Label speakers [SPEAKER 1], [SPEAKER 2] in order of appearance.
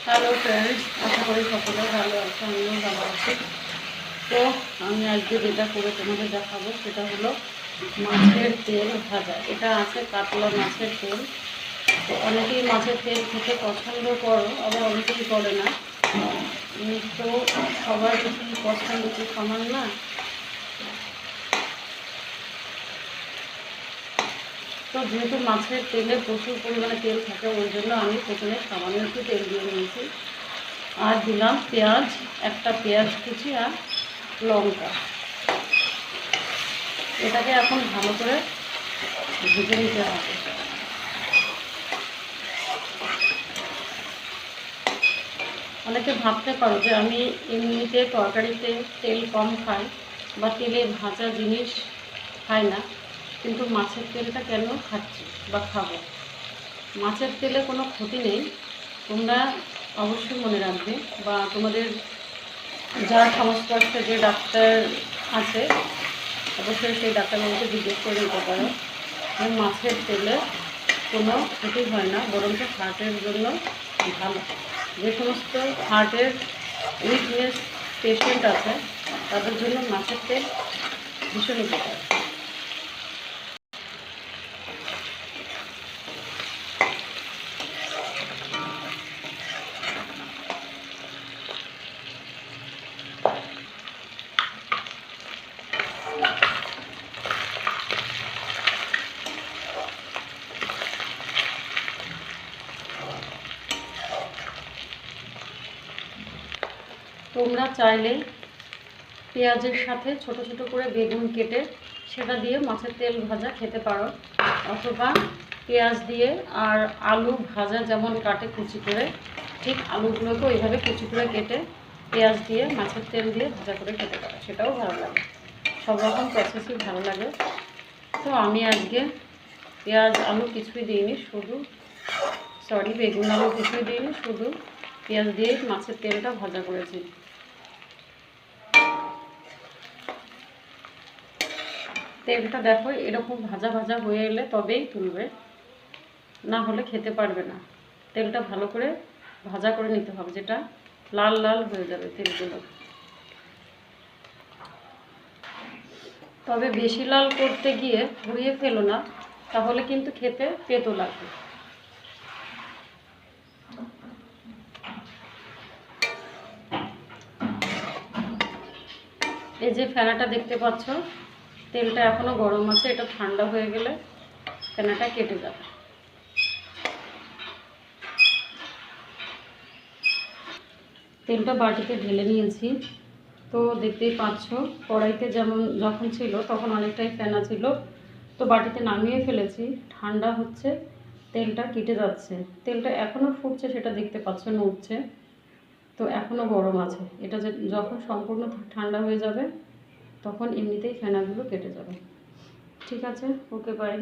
[SPEAKER 1] Hello friends, আশা করি সকলে ভালো আছে, আমিও ভালো আছি। তো আমি আজকে যেটা করে তোমাদের দেখাবো সেটা হলো মাছের তেল ভাজা। এটা আছে কাতলা মাছের তেল। তো অনেকেই মাছের তেল খেতে পছন্দ করো, আবার অনেকেই করে না। তো সবার কিছু পছন্দ তো সমান না। তো যেহেতু মাছের তেলে প্রচুর পরিমাণে তেল থাকে, ওই জন্য আমি প্রথমে সামান্য একটু তেল দিয়ে নিয়েছি। আর দিলাম পেঁয়াজ, একটা পেঁয়াজ কুচি আর লঙ্কা। এটাকে এখন ভালো করে ভেজে নিতে হবে। অনেকে ভাবতে পারো যে আমি এমনিতে তরকারিতে তেল কম খাই বা তেলে ভাজা জিনিস খাই না, কিন্তু মাছের তেলটা কেন খাচ্ছি বা খাবো। মাছের তেলে কোনো ক্ষতি নেই, তোমরা অবশ্যই মনে রাখবে, বা তোমাদের যার সংস্পর্শে যে ডাক্তার আছে অবশ্যই সেই ডাক্তারবাবুকে জিজ্ঞেস করে নিতে পারো যে মাছের তেলে কোনো ক্ষতি হয় না, বরঞ্চ হার্টের জন্য ভালো। যে সমস্ত হার্টের উইকনেস পেশেন্ট আছে তাদের জন্য মাছের তেল ভীষণ উপকার। তোমরা চাইলে পেঁয়াজের সাথে ছোট ছোট করে বেগুন কেটে সেটা দিয়ে মাছের তেল ভাজা খেতে পারো, অথবা পেঁয়াজ দিয়ে আর আলু ভাজা যেমন কাটে কুচি করে, ঠিক আলুগুলোকে ওইভাবে কুচি করে কেটে পেঁয়াজ দিয়ে মাছের তেল দিয়ে ভাজা করে খেতে পারো, সেটাও ভালো লাগে। সব রকম প্রসেসই ভালো লাগে। তো আমি আজকে পেঁয়াজ আলু কিছুই দিইনি, বেগুন আলু কিছুই দিইনি, শুধু পেঁয়াজ দিয়ে মাছের তেলটা ভাজা করেছি। তেলটা দেখো এরকম ভাজা ভাজা হয়ে এলে তবেই তুলবে, না হলে খেতে পারবে না। তেলটা ভালো করে ভাজা করে নিতে হবে, যেটা লাল লাল হয়ে যাবে তেলগুলো। তবে বেশি লাল করতে গিয়ে ধুয়ে ফেলো না, তাহলে কিন্তু খেতে তেতো লাগবে। এই যে ফেনাটা দেখতে পাচ্ছ, তেলটা এখনও গরম আছে, এটা ঠান্ডা হয়ে গেলে ফেনাটা কেটে যাবে। তেলটা বাটিতে ঢেলে নিয়েছি। তো দেখতেই পাচ্ছ, কড়াইতে যখন ছিল তখন অনেকটাই ফেনা ছিল, তো বাটিতে নামিয়ে ফেলেছি। ঠান্ডা হচ্ছে, তেলটা কেটে যাচ্ছে। তেলটা এখনও ফুটছে, সেটা দেখতে পাচ্ছ, নড়ছে। তো এখনও গরম আছে। এটা যখন সম্পূর্ণ ঠান্ডা হয়ে যাবে তখন এমনিতেই ফেনাগুলো কেটে যাবে। ঠিক আছে, ওকে, বাই।